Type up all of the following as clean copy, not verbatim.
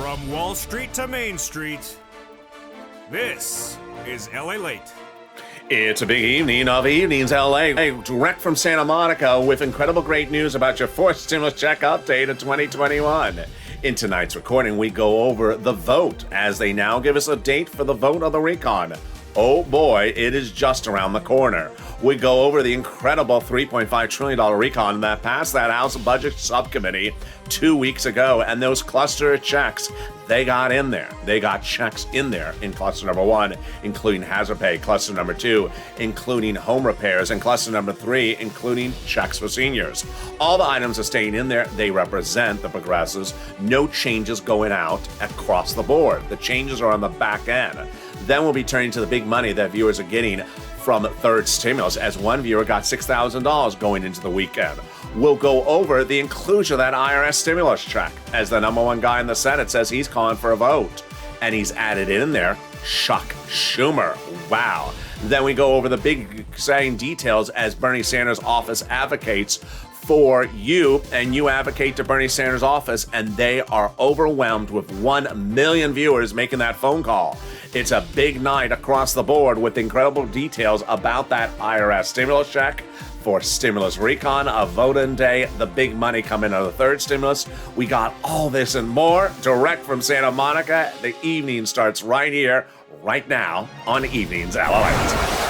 From Wall Street to Main Street, this is LALATE. It's a big evening of Evenings LA, direct from Santa Monica with incredible great news about your fourth stimulus check update of 2021. In tonight's recording, we go over the vote as they now give us a date for the vote of the recon. Oh boy, it is just around the corner. We go over the incredible $3.5 trillion recon that passed that House Budget Subcommittee 2 weeks ago, and those cluster of checks, they got in there. They got checks in there in cluster number 1, including hazard pay, cluster number 2, including home repairs, and cluster number 3, including checks for seniors. All the items are staying in there. They represent the progressives. No changes going out across the board. The changes are on the back end. Then we'll be turning to the big money that viewers are getting from third stimulus, as one viewer got $6,000 going into the weekend. We'll go over the inclusion of that IRS stimulus check, as the number one guy in the Senate says he's calling for a vote. And he's added in there, Chuck Schumer. Wow. Then we go over the big exciting details as Bernie Sanders' office advocates for you, and you advocate to Bernie Sanders' office, and they are overwhelmed with 1 million viewers making that phone call. It's a big night across the board with incredible details about that IRS stimulus check for stimulus recon, a voting day, the big money coming out of the third stimulus. We got all this and more direct from Santa Monica. The evening starts right here, right now on Evenings LALATE.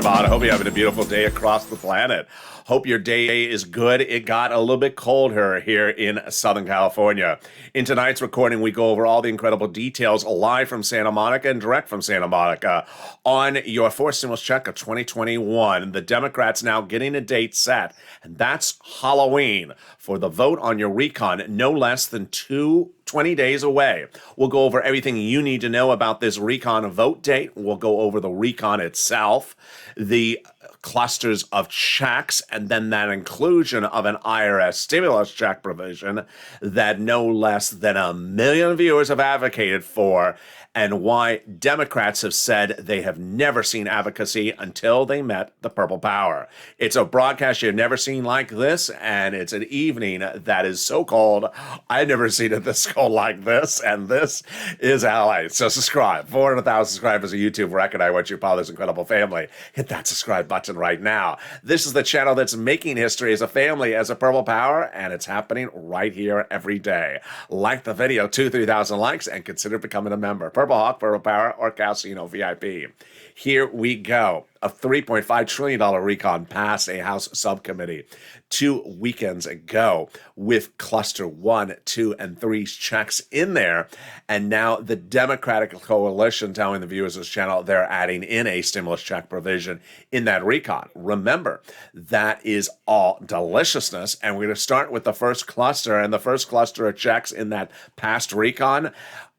I hope you're having a beautiful day across the planet. Hope your day is good. It got a little bit colder here in Southern California. In tonight's recording, we go over all the incredible details live from Santa Monica and direct from Santa Monica on your fourth stimulus check of 2021. The Democrats now getting a date set, and that's Halloween for the vote on your recon, no less than 20 days away. We'll go over everything you need to know about this recon vote date. We'll go over the recon itself, the clusters of checks, and then that inclusion of an IRS stimulus check provision that no less than 1 million viewers have advocated for, and why Democrats have said they have never seen advocacy until they met the Purple Power. It's a broadcast you've never seen like this, and it's an evening that is so cold. I've never seen it this cold like this, and this is LA. So subscribe. 400,000 subscribers on YouTube. Recognize what you call this incredible family. Hit that subscribe button right now. This is the channel that's making history as a family, as a Purple Power, and it's happening right here every day. Like the video, 2,000-3,000 likes, and consider becoming a member. Purple Hawk, Purple Power, or Casino VIP. Here we go. A $3.5 trillion recon passed a House subcommittee 2 weekends ago with cluster 1, 2, and 3 checks in there. And now the Democratic coalition telling the viewers of this channel they're adding in a stimulus check provision in that recon. Remember, that is all deliciousness. And we're going to start with the first cluster. And the first cluster of checks in that past recon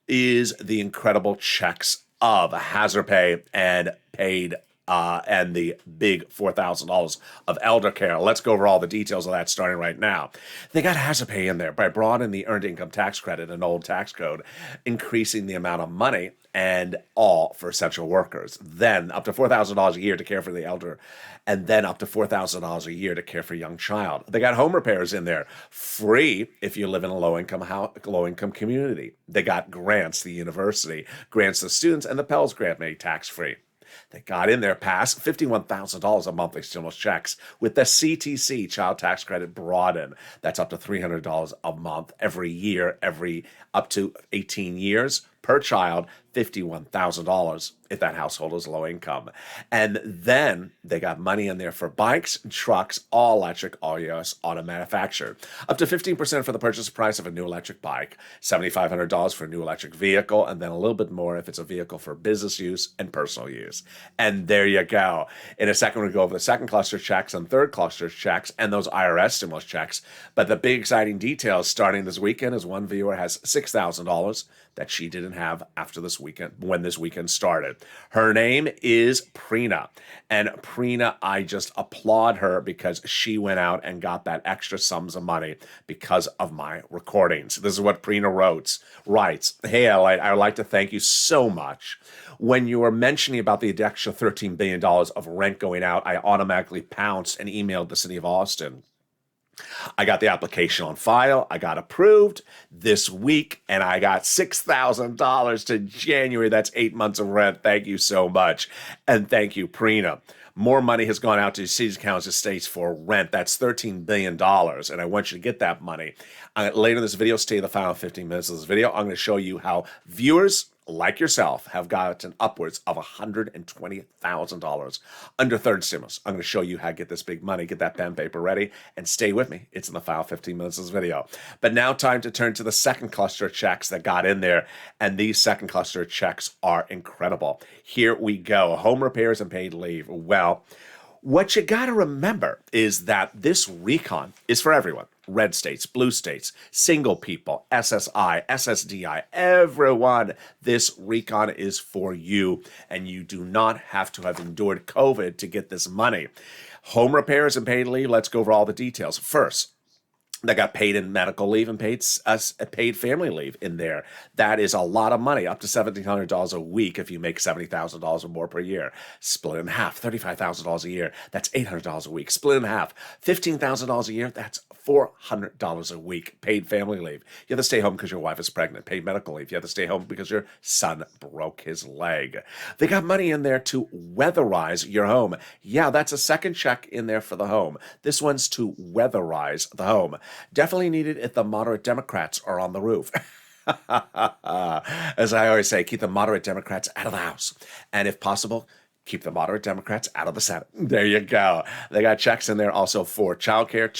is the incredible checks of hazard pay and paid and the big $4,000 of elder care. Let's go over all the details of that starting right now. They got hazard pay in there by broadening the earned income tax credit, an old tax code, increasing the amount of money and all for essential workers. Then up to $4,000 a year to care for the elder, and then up to $4,000 a year to care for a young child. They got home repairs in there, free if you live in a low-income community. They got grants, the university grants the students, and the Pell's grant made tax-free. They got in there past $51,000 of monthly stimulus checks with the CTC, child tax credit, broadened. That's up to $300 a month every year, up to 18 years per child, $51,000 if that household is low income. And then they got money in there for bikes and trucks, all electric, all US auto manufactured. Up to 15% for the purchase price of a new electric bike, $7,500 for a new electric vehicle, and then a little bit more if it's a vehicle for business use and personal use. And there you go. In a second, we'll go over the second cluster checks and third cluster checks and those IRS stimulus checks. But the big exciting details starting this weekend is one viewer has $6,000 that she didn't didn't have after this weekend, when this weekend started. Her name is Prina. And Prina, I just applaud her because she went out and got that extra sums of money because of my recordings. This is what Prina writes. Hey, LALATE, I would like to thank you so much. When you were mentioning about the extra $13 billion of rent going out, I automatically pounced and emailed the city of Austin. I got the application on file. I got approved this week, and I got $6,000 to January. That's 8 months of rent. Thank you so much. And thank you, Prina. More money has gone out to cities, counties, and states for rent. That's $13 billion, and I want you to get that money. Later in this video, stay the final 15 minutes of this video. I'm going to show you how viewers like yourself have gotten upwards of $120,000 under third stimulus. I'm going to show you how to get this big money, get that pen and paper ready, and stay with me. It's in the final 15 minutes of this video. But now time to turn to the second cluster of checks that got in there, and these second cluster of checks are incredible. Here we go. Home repairs and paid leave. Well, what you got to remember is that this recon is for everyone. Red states, blue states, single people, SSI, SSDI, everyone. This recon is for you, and you do not have to have endured COVID to get this money. Home repairs and paid leave, let's go over all the details. First, they got paid in medical leave and paid family leave in there. That is a lot of money, up to $1,700 a week if you make $70,000 or more per year. Split in half, $35,000 a year. That's $800 a week. Split in half, $15,000 a year. That's $400 a week. Paid family leave. You have to stay home because your wife is pregnant. Paid medical leave. You have to stay home because your son broke his leg. They got money in there to weatherize your home. Yeah, that's a second check in there for the home. This one's to weatherize the home. Definitely needed if the moderate Democrats are on the roof. As I always say, keep the moderate Democrats out of the House. And if possible, keep the moderate Democrats out of the Senate. There you go. They got checks in there also for childcare,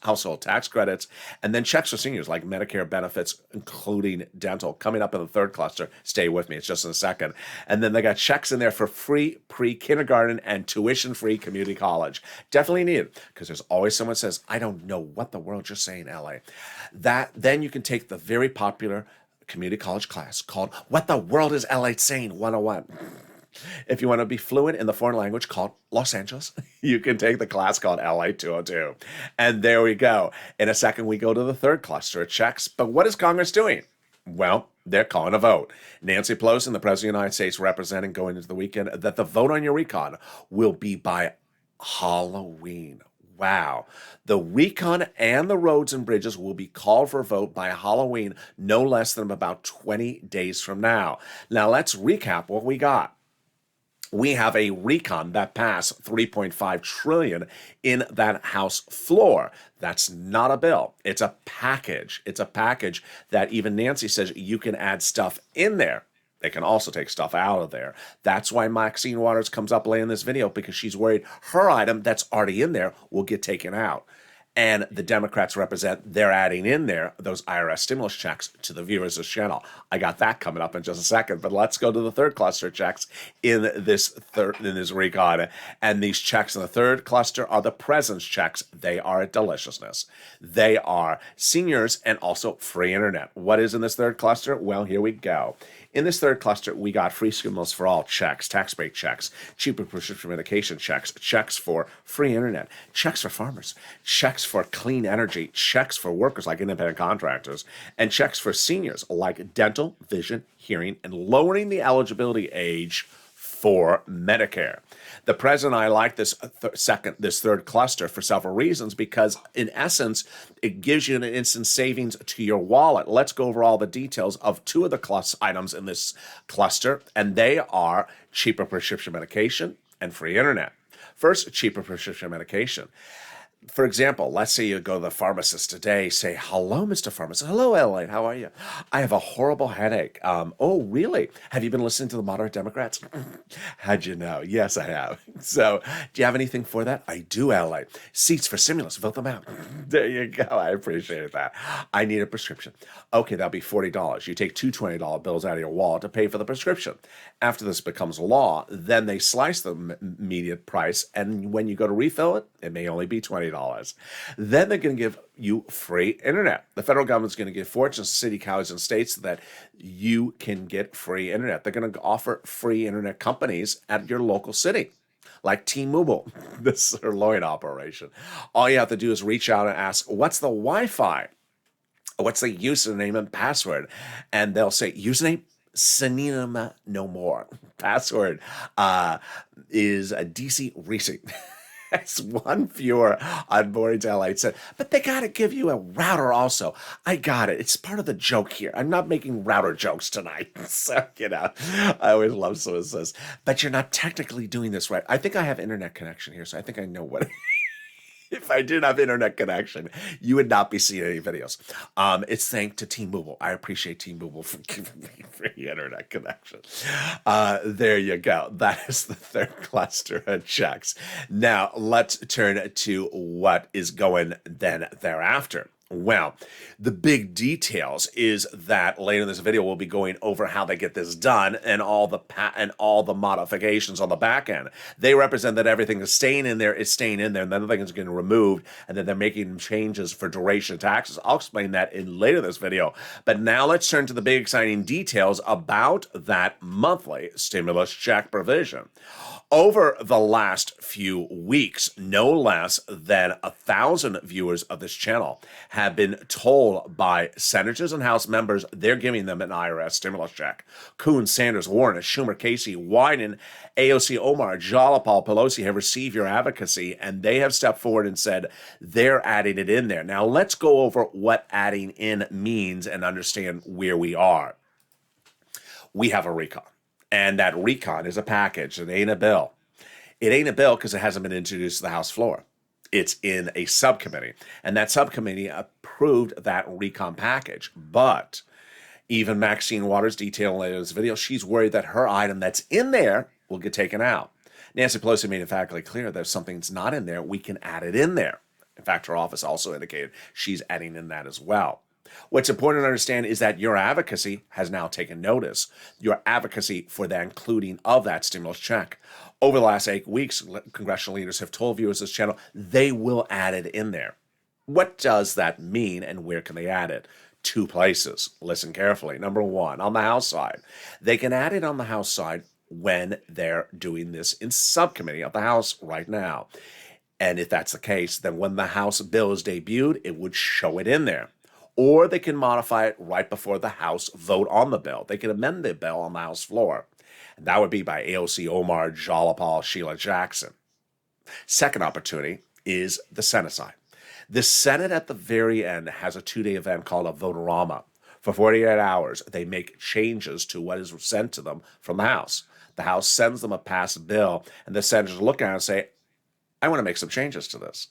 household tax credits, and then checks for seniors like Medicare benefits, including dental. Coming up in the third cluster. Stay with me. It's just in a second. And then they got checks in there for free pre-kindergarten and tuition-free community college. Definitely needed, because there's always someone says, I don't know what the world you're saying, LA. Then you can take the very popular community college class called What the World is LA Saying 101. If you want to be fluent in the foreign language called Los Angeles, you can take the class called LA 202. And there we go. In a second, we go to the third cluster of checks. But what is Congress doing? Well, they're calling a vote. Nancy Pelosi, the President of the United States, representing going into the weekend that the vote on your recon will be by Halloween. Wow. The recon and the roads and bridges will be called for a vote by Halloween, no less than about 20 days from now. Now, let's recap what we got. We have a recon that passed $3.5 trillion in that House floor. That's not a bill. It's a package. It's a package that even Nancy says you can add stuff in there. They can also take stuff out of there. That's why Maxine Waters comes up late in this video, because she's worried her item that's already in there will get taken out. And the Democrats represent, they're adding in there those IRS stimulus checks to the viewers of this channel. I got that coming up in just a second, but let's go to the third cluster of checks in this recon. And these checks in the third cluster are the president's checks. They are a deliciousness. They are seniors and also free internet. What is in this third cluster? Well, here we go. In this third cluster, we got free stimulus for all checks, tax break checks, cheaper prescription medication checks, checks for free internet, checks for farmers, checks for clean energy, checks for workers like independent contractors, and checks for seniors like dental, vision, hearing, and lowering the eligibility age for Medicare. The president and I like this third cluster for several reasons, because in essence, it gives you an instant savings to your wallet. Let's go over all the details of two of the items in this cluster, and they are cheaper prescription medication and free internet. First, cheaper prescription medication. For example, let's say you go to the pharmacist today, say, hello, Mr. Pharmacist. Hello, LALATE. How are you? I have a horrible headache. Oh, really? Have you been listening to the moderate Democrats? How'd you know? Yes, I have. So, do you have anything for that? I do, LALATE. Seats for stimulus. Vote them out. There you go. I appreciate that. I need a prescription. Okay, that'll be $40. You take two $20 bills out of your wallet to pay for the prescription. After this becomes law, then they slice the median price, and when you go to refill it, it may only be $20. $20. Then they're going to give you free internet. The federal government's going to give fortunes to city, counties, and states so that you can get free internet. They're going to offer free internet companies at your local city, like T-Mobile, the sirloin operation. All you have to do is reach out and ask, what's the Wi-Fi? What's the username and password? And they'll say, username, Sinema no more. Password is a DC Reese. As one viewer on Boring to LA said, but they got to give you a router also. I got it. It's part of the joke here. I'm not making router jokes tonight. So, I always love someone says, but you're not technically doing this right. I think I have internet connection here, so I think I know what if I didn't have internet connection, you would not be seeing any videos. It's thanks to T-Mobile. I appreciate T-Mobile for giving me free internet connection. There you go. That is the third cluster of checks. Now, let's turn to what is going then thereafter. Well, the big details is that later in this video we'll be going over how they get this done and all the modifications on the back end. They represent that everything is staying in there, and then nothing is getting removed, and then they're making changes for duration of taxes. I'll explain that in later this video. But now let's turn to the big exciting details about that monthly stimulus check provision. Over the last few weeks, no less than 1,000 viewers of this channel have been told by senators and House members they're giving them an IRS stimulus check. Coon, Sanders, Warren, Schumer, Casey, Wyden, AOC, Omar, Jalapal, Pelosi have received your advocacy, and they have stepped forward and said they're adding it in there. Now, let's go over what adding in means and understand where we are. We have a recon. And that recon is a package. It ain't a bill. It ain't a bill because it hasn't been introduced to the House floor. It's in a subcommittee. And that subcommittee approved that recon package. But even Maxine Waters detailed in this video, she's worried that her item that's in there will get taken out. Nancy Pelosi made it factually clear that if something's not in there, we can add it in there. In fact, her office also indicated she's adding in that as well. What's important to understand is that your advocacy has now taken notice. Your advocacy for the including of that stimulus check. Over the last 8 weeks, congressional leaders have told viewers of this channel they will add it in there. What does that mean and where can they add it? 2 places. Listen carefully. Number 1, on the House side. They can add it on the House side when they're doing this in subcommittee of the House right now. And if that's the case, then when the House bill is debuted, it would show it in there. Or they can modify it right before the House vote on the bill. They can amend the bill on the House floor. And that would be by AOC, Omar, Jalapal, Sheila Jackson. Second opportunity is the Senate side. The Senate at the very end has a 2-day event called a votorama. For 48 hours, they make changes to what is sent to them from the House. The House sends them a passed bill, and the senators look at it and say, I want to make some changes to this.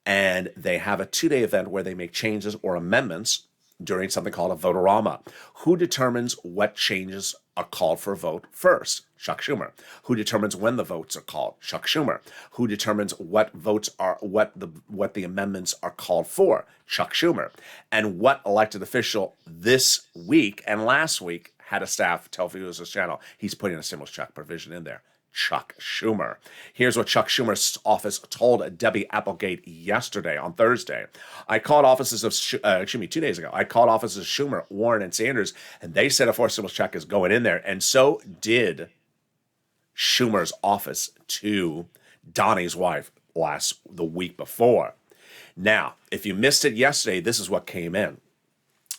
And they have a 2-day event where they make changes or amendments during something called a votorama. Who determines what changes are called for a vote first? Chuck Schumer. Who determines when the votes are called? Chuck Schumer. Who determines what votes are what the amendments are called for? Chuck Schumer. And what elected official this week and last week had a staff tell viewers of this channel he's putting a stimulus check provision in there? Chuck Schumer. Here's what Chuck Schumer's office told Debbie Applegate yesterday on Thursday. I called offices of, 2 days ago. I called offices of Schumer, Warren, and Sanders, and they said a forced stimulus check is going in there. And so did Schumer's office to Donnie's wife the week before. Now, if you missed it yesterday, this is what came in.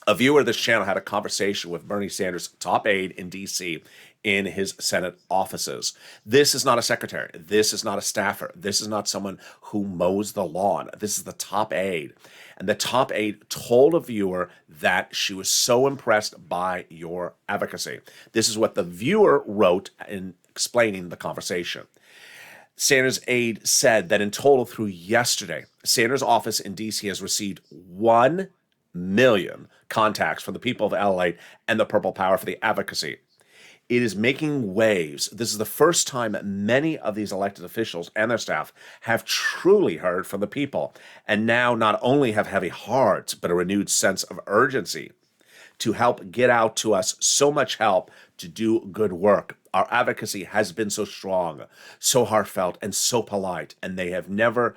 A viewer of this channel had a conversation with Bernie Sanders' top aide in D.C. in his Senate offices. This is not a secretary. This is not a staffer. This is not someone who mows the lawn. This is the top aide. And the top aide told a viewer that she was so impressed by your advocacy. This is what the viewer wrote in explaining the conversation. Sanders' aide said that in total through yesterday, Sanders' office in D.C. has received 1 million contacts from the people of LALATE and the Purple Power for the advocacy. It is making waves. This is the first time many of these elected officials and their staff have truly heard from the people, and now not only have heavy hearts, but a renewed sense of urgency to help get out to us so much help to do good work. Our advocacy has been so strong, so heartfelt, and so polite, and they have never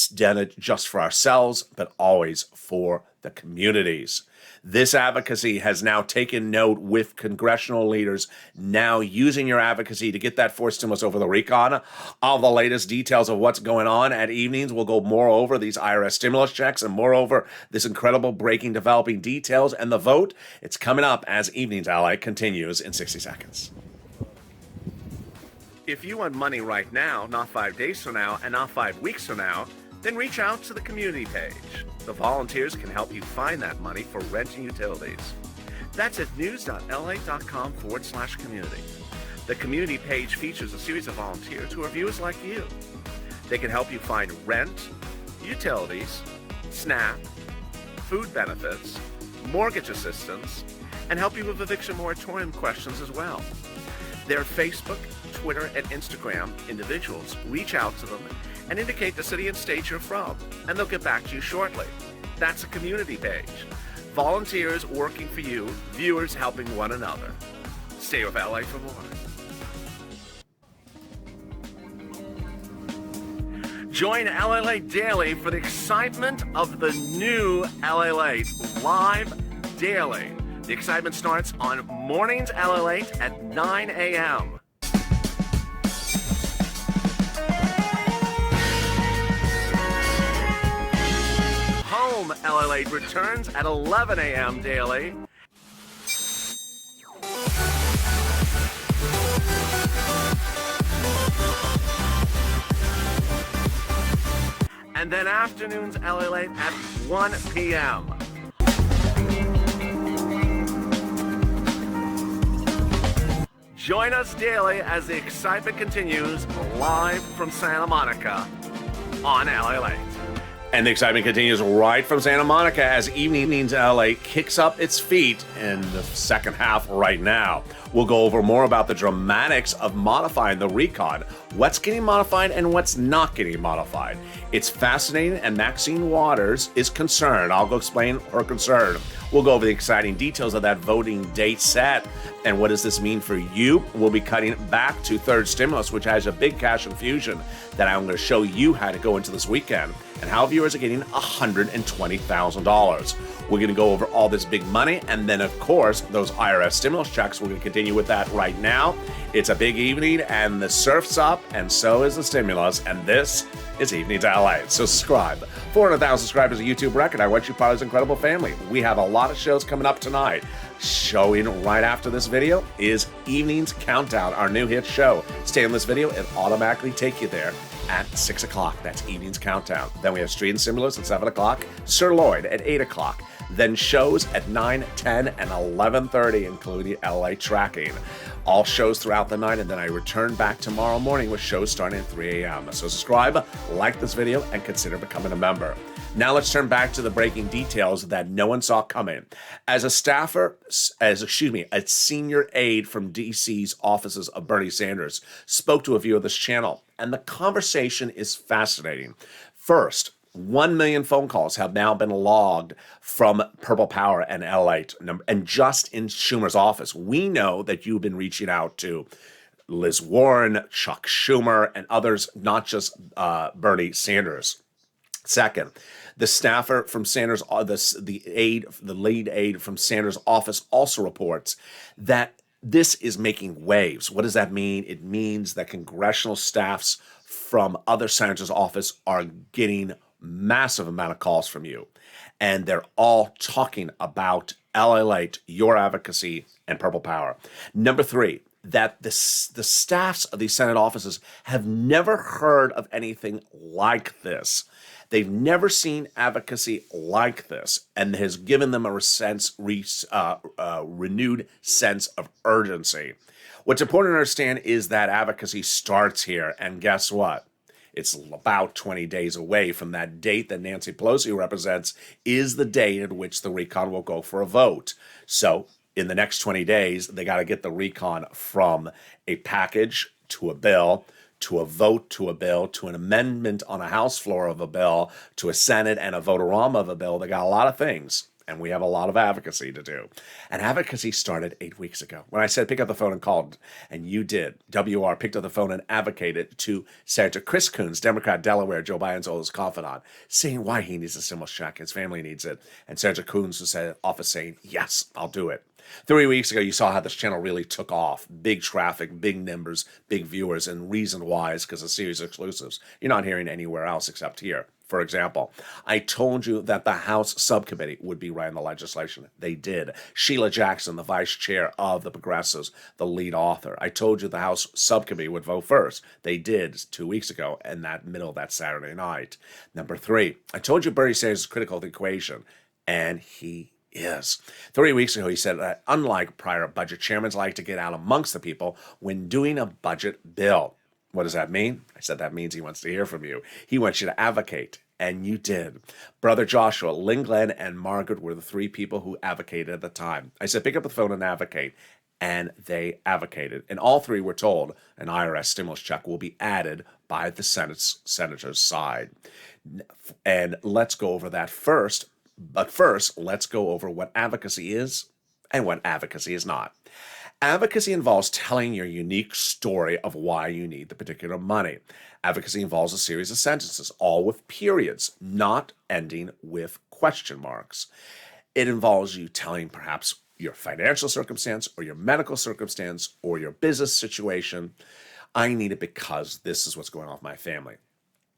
done it just for ourselves, but always for the communities. This advocacy has now taken note with congressional leaders now using your advocacy to get that fourth stimulus over the recon. All the latest details of what's going on at evenings. We'll go more over these IRS stimulus checks and moreover this incredible breaking, developing details and the vote. It's coming up as Evenings LA continues in 60 seconds. If you want money right now, not 5 days from now, and not 5 weeks from now, then reach out to the community page. The volunteers can help you find that money for rent and utilities. That's at news.la.com/community. The community page features a series of volunteers who are viewers like you. They can help you find rent, utilities, SNAP, food benefits, mortgage assistance, and help you with eviction moratorium questions as well. Their Facebook, Twitter, and Instagram individuals reach out to them and indicate the city and state you're from, and they'll get back to you shortly. That's a community page. Volunteers working for you, viewers helping one another. Stay with LA for more. Join LALATE Daily for the excitement of the new LALATE live daily. The excitement starts on mornings LALATE at 9 a.m. Home LALATE returns at 11 a.m. daily. And then afternoons LALATE at 1 p.m. Join us daily as the excitement continues live from Santa Monica on LALATE. And the excitement continues right from Santa Monica as Evenings LA kicks up its feet in the second half right now. We'll go over more about the dramatics of modifying the recon, what's getting modified and what's not getting modified. It's fascinating, and Maxine Waters is concerned. I'll go explain her concern. We'll go over the exciting details of that voting date set and what does this mean for you. We'll be cutting back to third stimulus, which has a big cash infusion that I'm going to show you how to go into this weekend and how viewers are getting $120,000. We're going to go over all this big money, and then, of course, those IRS stimulus checks. We're going to continue with that right now. It's a big evening, and the surf's up, and so is the stimulus, and this is Evenings LA. So subscribe. 400,000 subscribers at YouTube record. I want you part of this incredible family. We have a lot of shows coming up tonight. Showing right after this video is Evenings Countdown, our new hit show. Stay on this video, it automatically take you there at 6 o'clock. That's Evenings Countdown. Then we have Street and Stimulus at 7 o'clock, Sir Lloyd at 8 o'clock. Then shows at 9, 10, and 11:30, including LA Tracking. All shows throughout the night, and then I return back tomorrow morning with shows starting at 3 a.m. So subscribe, like this video, and consider becoming a member. Now let's turn back to the breaking details that no one saw coming. As a senior aide from DC's offices of Bernie Sanders spoke to a viewer of this channel, and the conversation is fascinating. First, 1 million phone calls have now been logged from Purple Power and LALATE. And just in Schumer's office, we know that you've been reaching out to Liz Warren, Chuck Schumer, and others, not just Bernie Sanders. Second, the staffer from Sanders, the lead aide from Sanders' office also reports that this is making waves. What does that mean? It means that congressional staffs from other senators' office are getting massive amount of calls from you, and they're all talking about LALATE, your advocacy, and Purple Power. Number three, that the staffs of these Senate offices have never heard of anything like this. They've never seen advocacy like this, and has given them a renewed sense of urgency. What's important to understand is that advocacy starts here, and guess what? It's about 20 days away from that date that Nancy Pelosi represents is the date at which the recon will go for a vote. So in the next 20 days, they got to get the recon from a package to a bill, to a vote to a bill, to an amendment on a House floor of a bill, to a Senate and a vote-a-rama of a bill. They got a lot of things. and we have a lot of advocacy to do. And advocacy started 8 weeks ago when I said pick up the phone and called, and you did. WR picked up the phone and advocated to Senator Chris Coons, Democrat, Delaware, Joe Biden's oldest confidant, saying why he needs a stimulus check. His family needs it. And Senator Coons was at office saying, yes, I'll do it. 3 weeks ago, you saw how this channel really took off. Big traffic, big numbers, big viewers, and reason why is because of series exclusives you're not hearing anywhere else except here. For example, I told you that the House subcommittee would be writing the legislation. They did. Sheila Jackson, the vice chair of the Progressives, the lead author. I told you the House subcommittee would vote first. They did 2 weeks ago in that middle of that Saturday night. Number 3, I told you Bernie Sanders is critical of the equation, and he is. 3 weeks ago, he said that unlike prior budget chairmen like to get out amongst the people when doing a budget bill. What does that mean? I said that means he wants to hear from you. He wants you to advocate, and you did. Brother Joshua, Lynn Glenn, and Margaret were the 3 people who advocated at the time. I said, pick up the phone and advocate, and they advocated. And all 3 were told an IRS stimulus check will be added by the senator's side. And let's go over that first. But first, let's go over what advocacy is and what advocacy is not. Advocacy involves telling your unique story of why you need the particular money. Advocacy involves a series of sentences, all with periods, not ending with question marks. It involves you telling perhaps your financial circumstance or your medical circumstance or your business situation. I need it because this is what's going on with my family,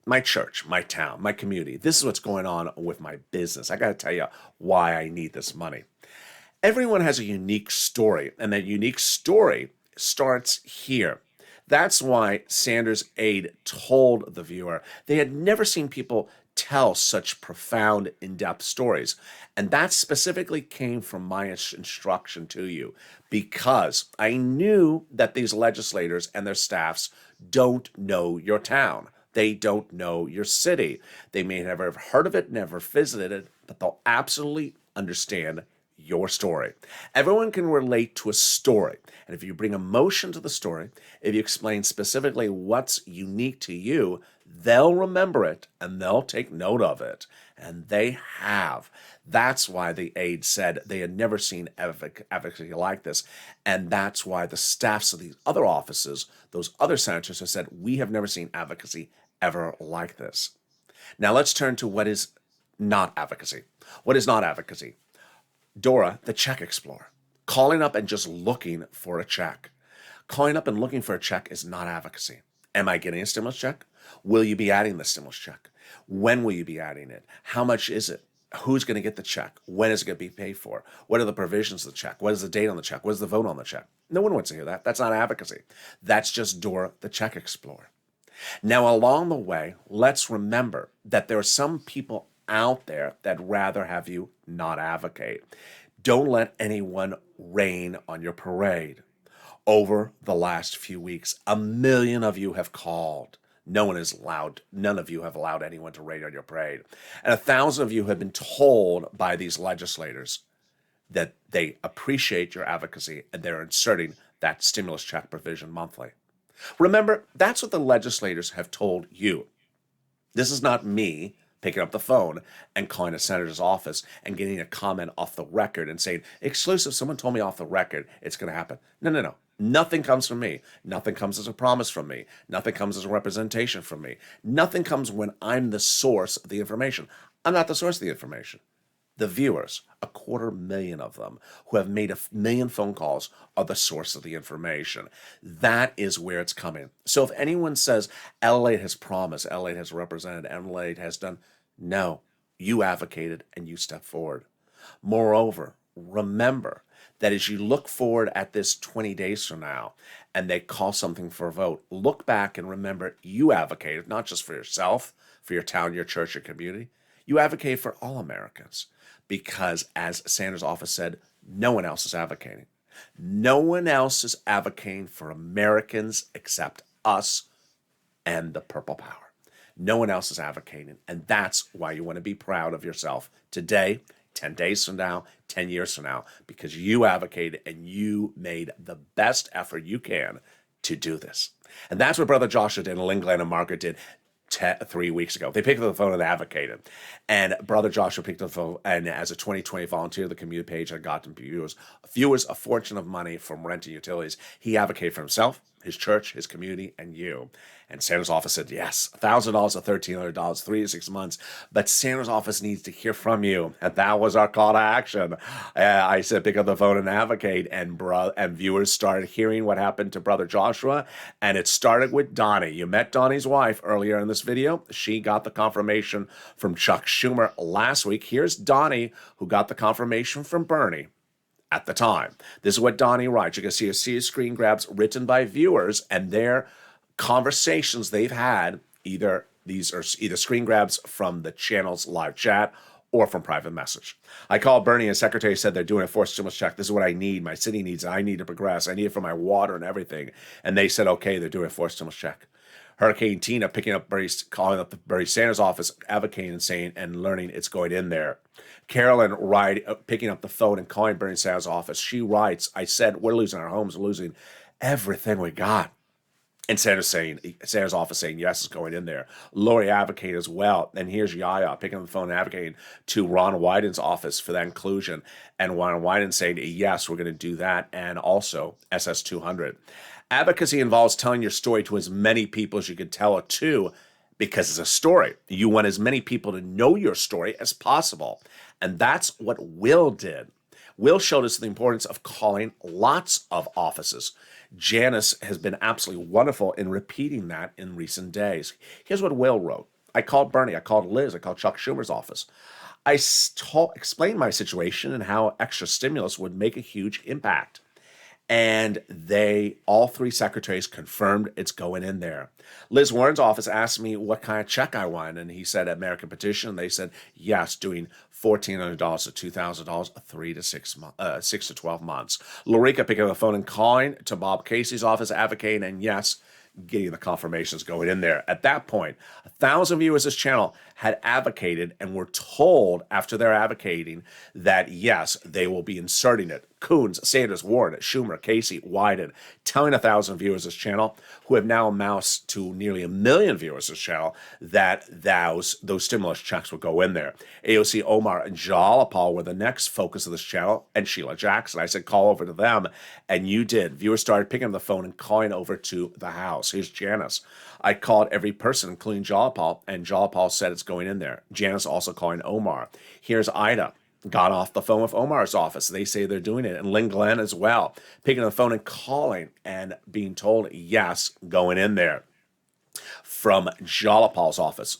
my church, my town, my community. This is what's going on with my business. I got to tell you why I need this money. Everyone has a unique story, and that unique story starts here. That's why Sanders' aide told the viewer they had never seen people tell such profound, in-depth stories. And that specifically came from my instruction to you, because I knew that these legislators and their staffs don't know your town. They don't know your city. They may never have heard of it, never visited it, but they'll absolutely understand your story. Everyone can relate to a story. And if you bring emotion to the story, if you explain specifically what's unique to you, they'll remember it and they'll take note of it. And they have. That's why the aide said they had never seen advocacy like this. And that's why the staffs of these other offices, those other senators, have said, we have never seen advocacy ever like this. Now let's turn to what is not advocacy. What is not advocacy? Dora, the check explorer, calling up and just looking for a check. Calling up and looking for a check is not advocacy. Am I getting a stimulus check? Will you be adding the stimulus check? When will you be adding it? How much is it? Who's going to get the check? When is it going to be paid for? What are the provisions of the check? What is the date on the check? What is the vote on the check? No one wants to hear that. That's not advocacy. That's just Dora, the check explorer. Now, along the way, let's remember that there are some people out there that rather have you not advocate. Don't let anyone rain on your parade. Over the last few weeks, 1 million of you have called. None of you have allowed anyone to rain on your parade. And 1,000 of you have been told by these legislators that they appreciate your advocacy and they're inserting that stimulus check provision monthly. Remember, that's what the legislators have told you. This is not me picking up the phone and calling a senator's office and getting a comment off the record and saying, exclusive, someone told me off the record it's going to happen. No. Nothing comes from me. Nothing comes as a promise from me. Nothing comes as a representation from me. Nothing comes when I'm the source of the information. I'm not the source of the information. The viewers, 250,000 of them, who have made 1 million phone calls, are the source of the information. That is where it's coming. So if anyone says, LALATE has promised, LALATE has represented, LALATE has done, no, you advocated and you stepped forward. Moreover, remember that as you look forward at this 20 days from now and they call something for a vote, look back and remember you advocated, not just for yourself, for your town, your church, your community. You advocate for all Americans because, as Sanders' office said, no one else is advocating. No one else is advocating for Americans except us and the purple power. No one else is advocating, and that's why you want to be proud of yourself today, 10 days from now, 10 years from now, because you advocated and you made the best effort you can to do this. And that's what Brother Joshua did and Lynn, Glenn, and Margaret did 3 weeks ago. They picked up the phone and advocated. And Brother Joshua picked up the phone, and as a 2020 volunteer, the community page had gotten viewers a fortune of money from rent and utilities. He advocated for himself, his church, his community, and you. And Sandra's office said, yes, $1,000 or $1,300, 3 to 6 months. But Sandra's office needs to hear from you. And that was our call to action. I said, pick up the phone and advocate. And viewers started hearing what happened to Brother Joshua. And it started with Donnie. You met Donnie's wife earlier in this video. She got the confirmation from Chuck Schumer last week. Here's Donnie, who got the confirmation from Bernie at the time. This is what Donnie writes. You can see a series of screen grabs written by viewers and their conversations they've had. These are either screen grabs from the channel's live chat or from private message. I called Bernie, and secretary said they're doing a forced stimulus check. This is what I need. My city needs it. I need to progress. I need it for my water and everything. And they said, okay, they're doing a forced stimulus check. Hurricane Tina calling up the Bernie Sanders office, advocating and saying and learning it's going in there. Carolyn picking up the phone and calling Bernie Sanders' office. She writes, I said, we're losing our homes. We're losing everything we got. And Sanders' office saying, yes, it's going in there. Lori advocated as well. And here's Yaya picking up the phone and advocating to Ron Wyden's office for that inclusion. And Ron Wyden saying, yes, we're going to do that. And also SS200. Advocacy involves telling your story to as many people as you can tell it to, because it's a story. You want as many people to know your story as possible. And that's what Will did. Will showed us the importance of calling lots of offices. Janice has been absolutely wonderful in repeating that in recent days. Here's what Will wrote. I called Bernie, I called Liz, I called Chuck Schumer's office. I explained my situation and how extra stimulus would make a huge impact. And all three secretaries confirmed it's going in there. Liz Warren's office asked me what kind of check I want, and he said American Petition. And they said yes, doing $1,400 to $2,000, 3 to 6 to 12 months. Lorica picking up the phone and calling to Bob Casey's office, advocating, and yes, getting the confirmations going in there. At that point, 1,000 viewers of this channel had advocated and were told after their advocating that yes, they will be inserting it. Coons, Sanders, Warren, Schumer, Casey, Wyden, telling 1,000 viewers of this channel, who have now amounts to nearly 1 million viewers of this channel, that those stimulus checks will go in there. AOC, Omar, and Jalapal were the next focus of this channel, and Sheila Jackson. I said, call over to them, and you did. Viewers started picking up the phone and calling over to the house. Here's Janice. I called every person, including Jalapal, and Jalapal said it's going in there. Janice also calling Omar. Here's Ida. Got off the phone with Omar's office. They say they're doing it. And Lynn Glenn as well, picking up the phone and calling and being told, yes, going in there. From Jalapal's office.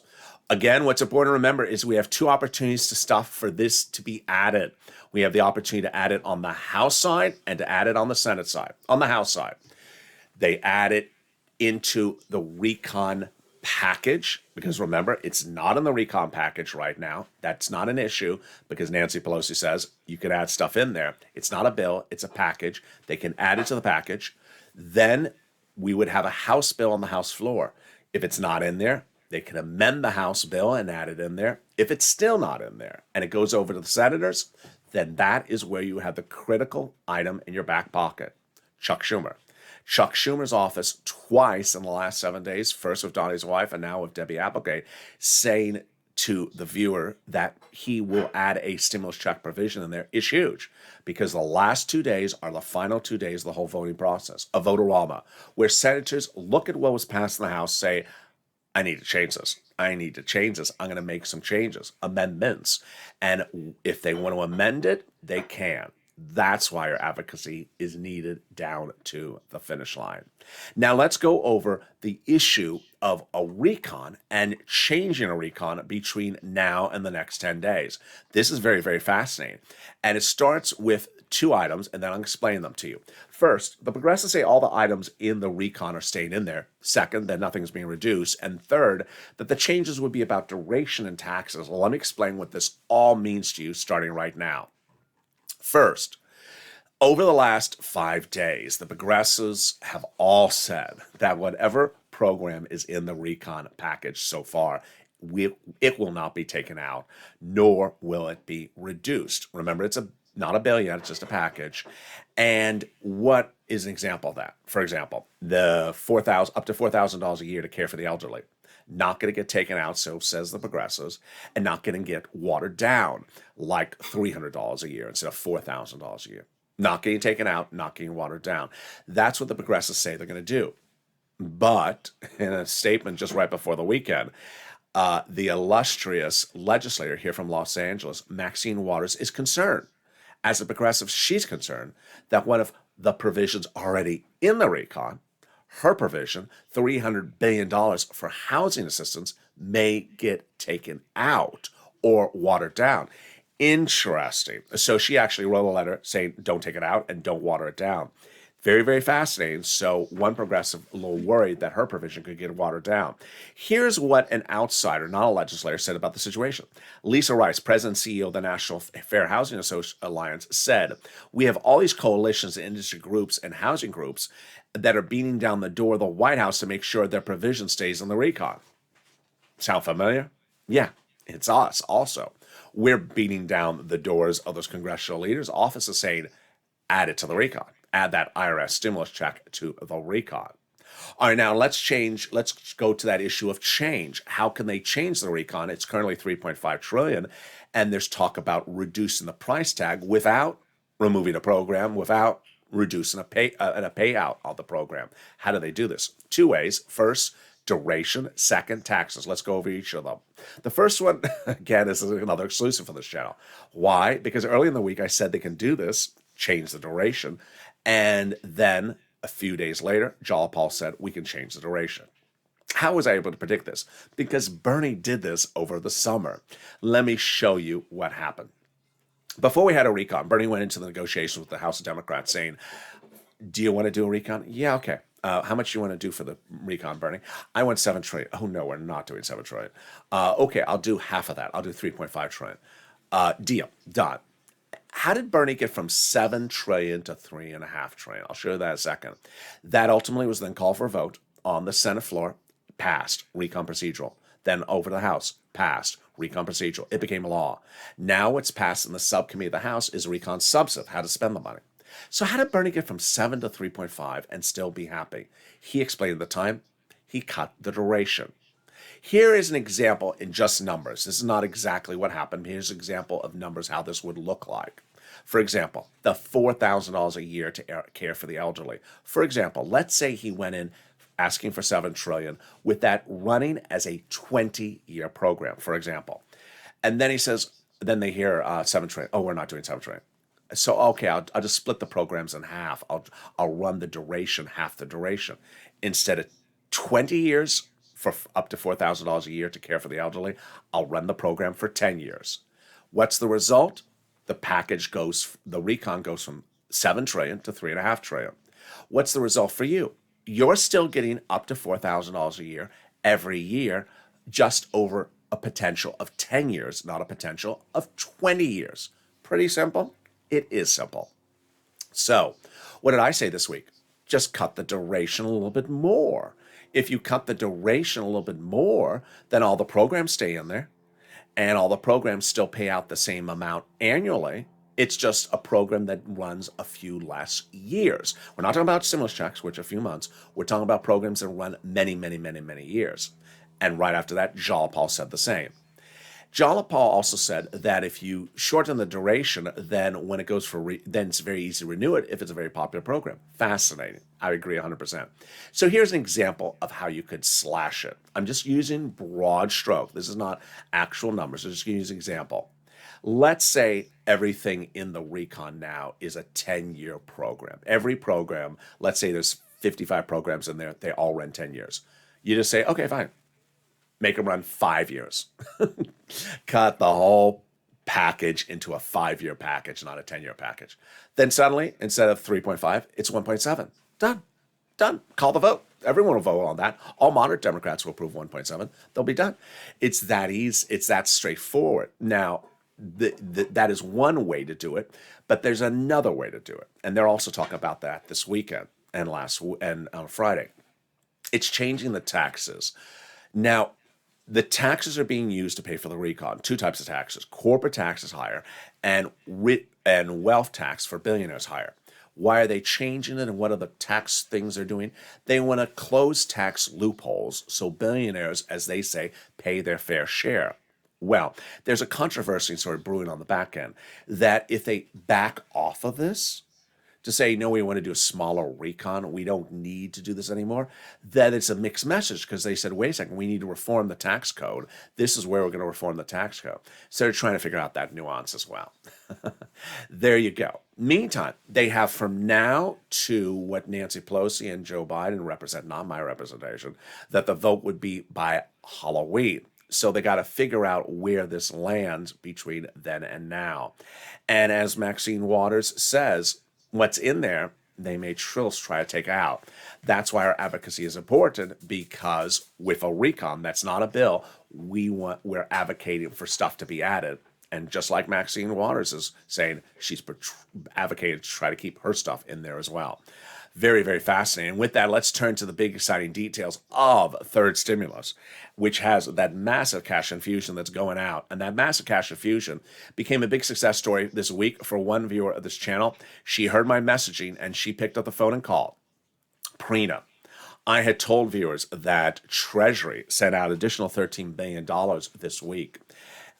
Again, what's important to remember is we have two opportunities for this to be added. We have the opportunity to add it on the House side and to add it on the Senate side. On the House side, they add it into the recon package, because remember, it's not in the recon package right now. That's not an issue, because Nancy Pelosi says you can add stuff in there. It's not a bill, it's a package. They can add it to the package. Then we would have a House bill on the House floor. If it's not in there, they can amend the House bill and add it in there. If it's still not in there and it goes over to the senators, then that is where you have the critical item in your back pocket. Chuck Schumer. Chuck Schumer's office twice in the last 7 days, first with Donnie's wife and now with Debbie Applegate, saying to the viewer that he will add a stimulus check provision in there is huge, because the last 2 days are the final 2 days of the whole voting process, a vote-a-rama, where senators look at what was passed in the House, say, I need to change this. I need to change this. I'm going to make some changes, amendments. And if they want to amend it, they can. That's why your advocacy is needed down to the finish line. Now let's go over the issue of a recon and changing a recon between now and the next 10 days. This is very, very fascinating. And it starts with two items, and then I'll explain them to you. First, the progressives say all the items in the recon are staying in there. Second, that nothing's being reduced. And third, that the changes would be about duration and taxes. Well, let me explain what this all means to you starting right now. First, over the last 5 days, the progressives have all said that whatever program is in the recon package so far, it will not be taken out, nor will it be reduced. Remember, it's a not a bill yet, it's just a package. And what is an example of that? For example, the up to $4,000 a year to care for the elderly. Not going to get taken out, so says the progressives, and not going to get watered down like $300 a year instead of $4,000 a year. Not getting taken out, not getting watered down. That's what the progressives say they're going to do. But in a statement just right before the weekend, the illustrious legislator here from Los Angeles, Maxine Waters, is concerned. As a progressive, she's concerned that one of the provisions already in the recon, her provision, $300 billion for housing assistance, may get taken out or watered down. Interesting. So she actually wrote a letter saying, don't take it out and don't water it down. Very, very fascinating. So one progressive a little worried that her provision could get watered down. Here's what an outsider, not a legislator, said about the situation. Lisa Rice, president and CEO of the National Fair Housing Alliance, said, we have all these coalitions, industry groups, and housing groups that are beating down the door of the White House to make sure their provision stays in the recon. Sound familiar? Yeah, it's us also. We're beating down the doors of those congressional leaders' offices saying, add it to the recon. Add that IRS stimulus check to the recon. All right, now let's go to that issue of change. How can they change the recon? It's currently $3.5 trillion, and there's talk about reducing the price tag without removing a program, without reducing a payout of the program. How do they do this? Two ways. First, duration. Second, taxes. Let's go over each of them. The first one, again, is another exclusive for this channel. Why? Because early in the week I said they can do this, change the duration, and then a few days later, Jalapal said we can change the duration. How was I able to predict this? Because Bernie did this over the summer. Let me show you what happened. Before we had a recon, Bernie went into the negotiations with the House of Democrats saying, do you want to do a recon? Yeah, okay. How much do you want to do for the recon, Bernie? I want $7 trillion. Oh, no, we're not doing $7 trillion. Okay, I'll do half of that. I'll do $3.5 trillion. Deal. Done. How did Bernie get from $7 trillion to $3.5 trillion? I'll show you that in a second. That ultimately was then called for a vote on the Senate floor, passed, recon procedural. Then over to the House, passed, recon procedural. It became law. Now what's passed in the subcommittee of the House is recon substantive, how to spend the money. So how did Bernie get from 7 to 3.5 and still be happy? He explained at the time, he cut the duration. Here is an example in just numbers. This is not exactly what happened. Here's an example of numbers, how this would look like. For example, the $4,000 a year to care for the elderly. For example, let's say he went in asking for $7 trillion with that running as a 20-year program, for example. And then he says, then they hear $7 trillion. Oh, we're not doing $7 trillion. So, okay, I'll just split the programs in half. I'll run the duration, half the duration. Instead of 20 years for up to $4,000 a year to care for the elderly, I'll run the program for 10 years. What's the result? The recon goes from $7 trillion to $3.5 trillion. What's the result for you? You're still getting up to $4,000 a year every year, just over a potential of 10 years, not a potential of 20 years. Pretty simple? It is simple. So, what did I say this week? Just cut the duration a little bit more. If you cut the duration a little bit more, then all the programs stay in there, and all the programs still pay out the same amount annually. It's just a program that runs a few less years. We're not talking about stimulus checks, which are a few months. We're talking about programs that run many, many, many, many years. And right after that, Jalapal said the same. Jalapal also said that if you shorten the duration, then when it goes then it's very easy to renew it if it's a very popular program. Fascinating. I agree 100%. So here's an example of how you could slash it. I'm just using broad stroke. This is not actual numbers. I'm just going to use an example. Let's say everything in the recon now is a 10-year program. Every program, let's say there's 55 programs in there. They all run 10 years. You just say, okay, fine. Make them run 5 years. Cut the whole package into a 5-year package, not a 10-year package. Then suddenly, instead of 3.5, it's 1.7. Done. Call the vote. Everyone will vote on that. All moderate Democrats will approve 1.7. They'll be done. It's that easy. It's that straightforward. Now, that is one way to do it, but there's another way to do it. And they're also talking about that this weekend and on Friday. It's changing the taxes. Now, The taxes are being used to pay for the recon. Two types of taxes: corporate tax is higher, and wealth tax for billionaires higher. Why are they changing it, and what are the tax things they're doing? They want to close tax loopholes so billionaires, as they say, pay their fair share. Well, there's a controversy sort of brewing on the back end that if they back off of this, to say, no, we want to do a smaller recon, we don't need to do this anymore, that it's a mixed message, because they said, wait a second, we need to reform the tax code. This is where we're going to reform the tax code. So they're trying to figure out that nuance as well. There you go. Meantime, they have from now to what Nancy Pelosi and Joe Biden represent, not my representation, that the vote would be by Halloween. So they got to figure out where this lands between then and now. And as Maxine Waters says, what's in there, they may trills try to take out. That's why our advocacy is important, because with a recon, that's not a bill, we're advocating for stuff to be added. And just like Maxine Waters is saying, she's advocated to try to keep her stuff in there as well. Very, very fascinating. With that, let's turn to the big, exciting details of third stimulus, which has that massive cash infusion that's going out. And that massive cash infusion became a big success story this week for one viewer of this channel. She heard my messaging and she picked up the phone and called. Prina. I had told viewers that Treasury sent out additional $13 billion this week,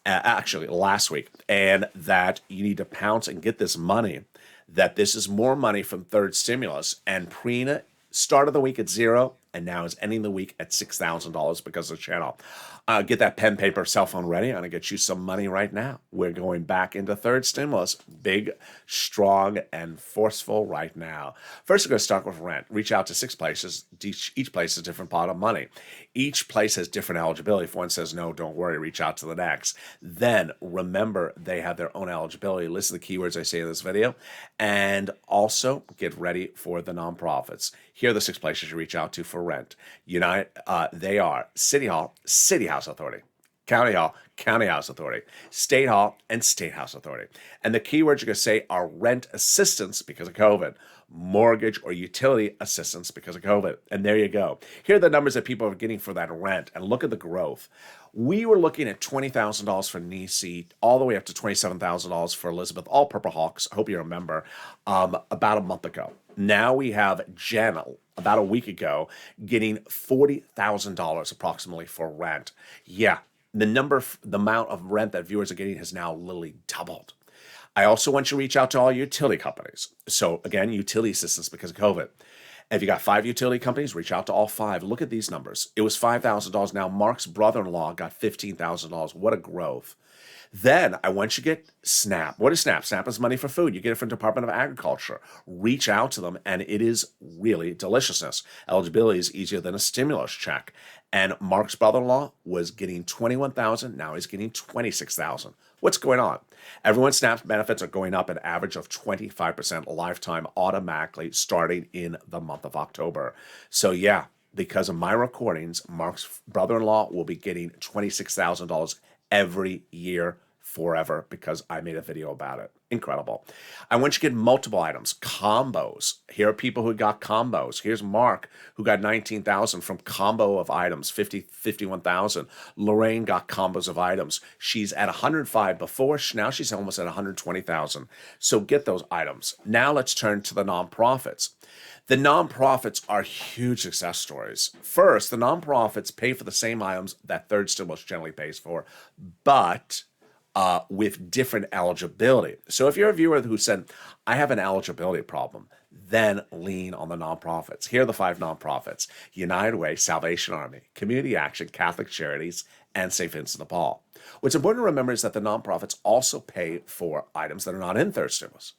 actually last week, and that you need to pounce and get this money, that this is more money from third stimulus. And Prina started the week at zero and now is ending the week at $6,000 because of the channel. Get that pen, paper, cell phone ready. I'm going to get you some money right now. We're going back into third stimulus, big, strong, and forceful right now. First, we're going to start with rent. Reach out to 6 places. Each place is a different pot of money. Each place has different eligibility. If one says no, don't worry, reach out to the next. Then remember, they have their own eligibility. Listen to the keywords I say in this video. And also get ready for the nonprofits. Here are the 6 places you reach out to for rent. They are City Hall, City House Authority; County Hall, County House Authority; State Hall, and State House Authority. And the keywords you're going to say are rent assistance because of COVID, mortgage or utility assistance because of COVID. And there you go. Here are the numbers that people are getting for that rent. And look at the growth. We were looking at $20,000 for Nisi, all the way up to $27,000 for Elizabeth, all Purple Hawks. I hope you remember, about a month ago. Now we have Jen, about a week ago, getting $40,000 approximately for rent. Yeah, the amount of rent that viewers are getting has now literally doubled. I also want you to reach out to all utility companies. So again, utility assistance because of COVID. If you got 5 utility companies, reach out to all 5. Look at these numbers. It was $5,000. Now Mark's brother-in-law got $15,000. What a growth. Then I want you to get SNAP. What is SNAP? SNAP is money for food. You get it from Department of Agriculture. Reach out to them, and it is really deliciousness. Eligibility is easier than a stimulus check. And Mark's brother-in-law was getting $21,000. Now he's getting $26,000. What's going on? Everyone's SNAP benefits are going up an average of 25% lifetime automatically starting in the month of October. So yeah, because of my recordings, Mark's brother-in-law will be getting $26,000 every year forever because I made a video about it. Incredible. I want you to get multiple items, combos. Here are people who got combos. Here's Mark, who got $19,000 from combo of items, $51,000. Lorraine got combos of items. She's at $105 before. Now she's almost at $120,000. So get those items. Now let's turn to the nonprofits. The nonprofits are huge success stories. First, the nonprofits pay for the same items that third stimulus generally pays for, but with different eligibility. So if you're a viewer who said, I have an eligibility problem, then lean on the nonprofits. Here are the 5 nonprofits: United Way, Salvation Army, Community Action, Catholic Charities, and St. Vincent de Paul. What's important to remember is that the nonprofits also pay for items that are not in third stimulus.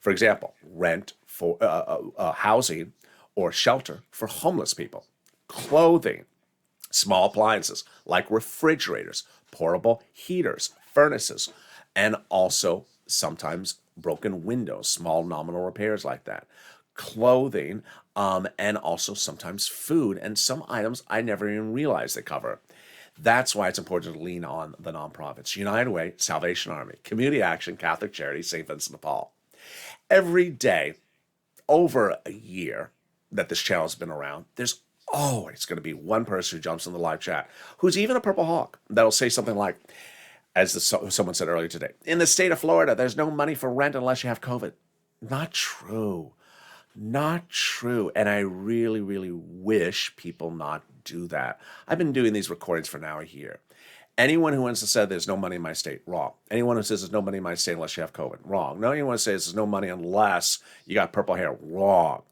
For example, rent for housing or shelter for homeless people, clothing, small appliances like refrigerators, portable heaters, furnaces, and also sometimes broken windows, small nominal repairs like that, clothing, and also sometimes food and some items I never even realized they cover. That's why it's important to lean on the nonprofits: United Way, Salvation Army, Community Action, Catholic Charities, St. Vincent de Paul. Every day, over a year that this channel has been around, there's always going to be one person who jumps in the live chat who's even a Purple Hawk that'll say something like, someone said earlier today, in the state of Florida, there's no money for rent unless you have COVID. Not true. Not true. And I really, really wish people not do that. I've been doing these recordings for now a year. Anyone who wants to say there's no money in my state, wrong. Anyone who says there's no money in my state unless you have COVID, wrong. No, anyone who says there's no money unless you got purple hair, wrong.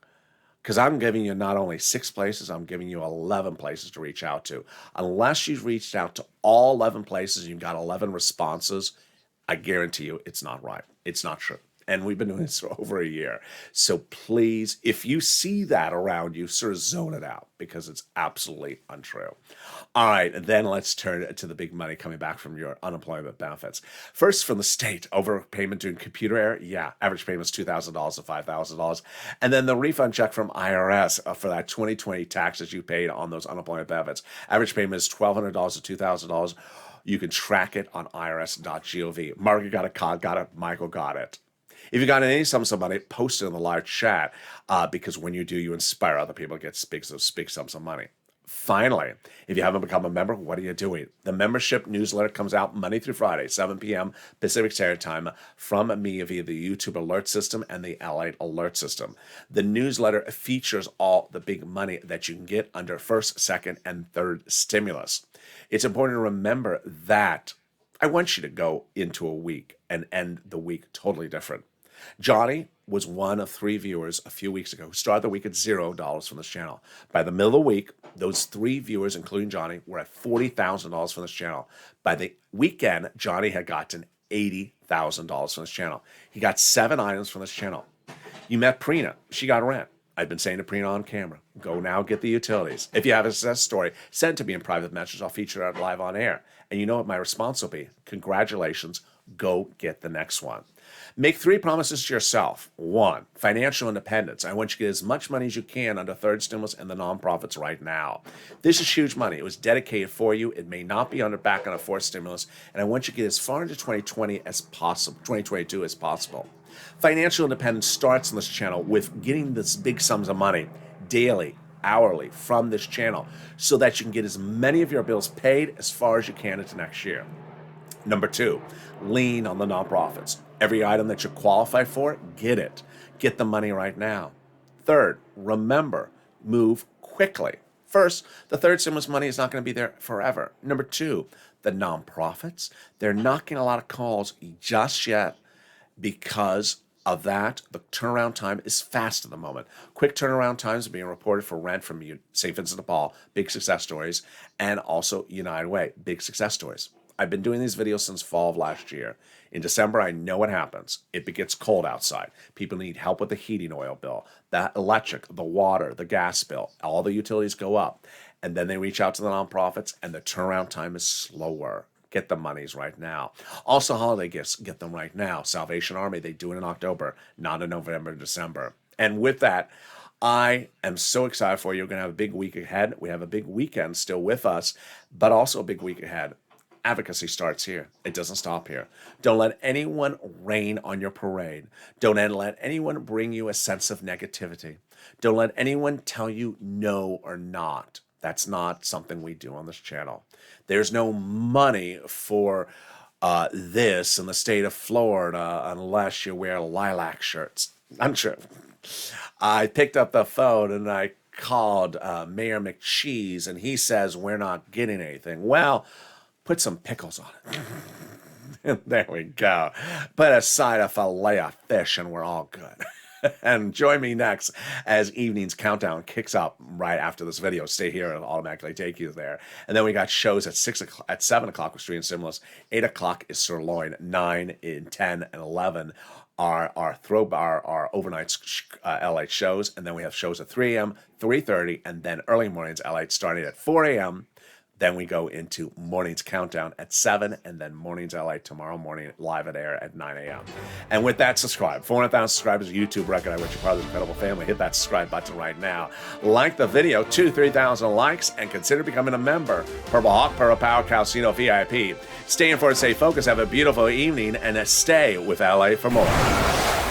Because I'm giving you not only 6 places, I'm giving you 11 places to reach out to. Unless you've reached out to all 11 places and you've got 11 responses, I guarantee you it's not right. It's not true. And we've been doing this for over a year. So please, if you see that around you, sort of zone it out because it's absolutely untrue. All right, then let's turn to the big money coming back from your unemployment benefits. First, from the state, overpayment due to computer error. Yeah, average payment is $2,000 to $5,000. And then the refund check from IRS for that 2020 taxes you paid on those unemployment benefits. Average payment is $1,200 to $2,000. You can track it on irs.gov. Margaret got it. Michael got it. If you got any sums of money, post it in the live chat because when you do, you inspire other people to get big sums of money. Finally, if you haven't become a member, what are you doing? The membership newsletter comes out Monday through Friday, 7 p.m. Pacific Standard Time from me via the YouTube alert system and the LALATE alert system. The newsletter features all the big money that you can get under first, second, and third stimulus. It's important to remember that I want you to go into a week and end the week totally different. Johnny was one of 3 viewers a few weeks ago who started the week at $0 from this channel. By the middle of the week, those 3 viewers, including Johnny, were at $40,000 from this channel. By the weekend, Johnny had gotten $80,000 from this channel. He got 7 items from this channel. You met Prina. She got rent. I've been saying to Prina on camera, go now get the utilities. If you have a success story, send it to me in private messages. I'll feature it live on air. And you know what my response will be? Congratulations. Go get the next one. Make 3 promises to yourself. 1, financial independence. I want you to get as much money as you can under third stimulus and the nonprofits right now. This is huge money. It was dedicated for you. It may not be back on a fourth stimulus. And I want you to get as far into 2020 as possible, 2022 as possible. Financial independence starts on this channel with getting this big sums of money daily, hourly from this channel so that you can get as many of your bills paid as far as you can into next year. Number 2, lean on the nonprofits. Every item that you qualify for, get it. Get the money right now. 3rd, remember, move quickly. First, the third stimulus money is not going to be there forever. Number 2, the nonprofits, they're not getting a lot of calls just yet because of that. The turnaround time is fast at the moment. Quick turnaround times are being reported for rent from St. Vincent de Paul, big success stories, and also United Way, big success stories. I've been doing these videos since fall of last year. In December, I know what happens. It gets cold outside. People need help with the heating oil bill, the electric, the water, the gas bill. All the utilities go up. And then they reach out to the nonprofits, and the turnaround time is slower. Get the monies right now. Also, holiday gifts, get them right now. Salvation Army, they do it in October, not in November and December. And with that, I am so excited for you. We're going to have a big week ahead. We have a big weekend still with us, but also a big week ahead. Advocacy starts here. It doesn't stop here. Don't let anyone rain on your parade. Don't let anyone bring you a sense of negativity. Don't let anyone tell you no or not. That's not something we do on this channel. There's no money for this in the state of Florida unless you wear lilac shirts. Untrue. I picked up the phone and I called Mayor McCheese and he says we're not getting anything. Well, put some pickles on it. There we go. Put a side of fillet of fish and we're all good. And join me next as evening's countdown kicks up right after this video. Stay here, it'll automatically take you there. And then we got shows at 7 o'clock with Street and Stimulus. 8 o'clock is Sirloin. 9, 10, and 11 are our overnight LA shows. And then we have shows at 3 a.m., 3:30, and then early mornings LA starting at 4 a.m. Then we go into morning's countdown at 7, and then morning's LA tomorrow morning live at air at 9 a.m. And with that, subscribe. 400,000 subscribers, YouTube record. I wish you're part of the incredible family. Hit that subscribe button right now. Like the video, 3,000 likes, and consider becoming a member. Purple Hawk, Purple Power, Calcino VIP. Stay in for it, stay focused. Have a beautiful evening, and stay with LA for more.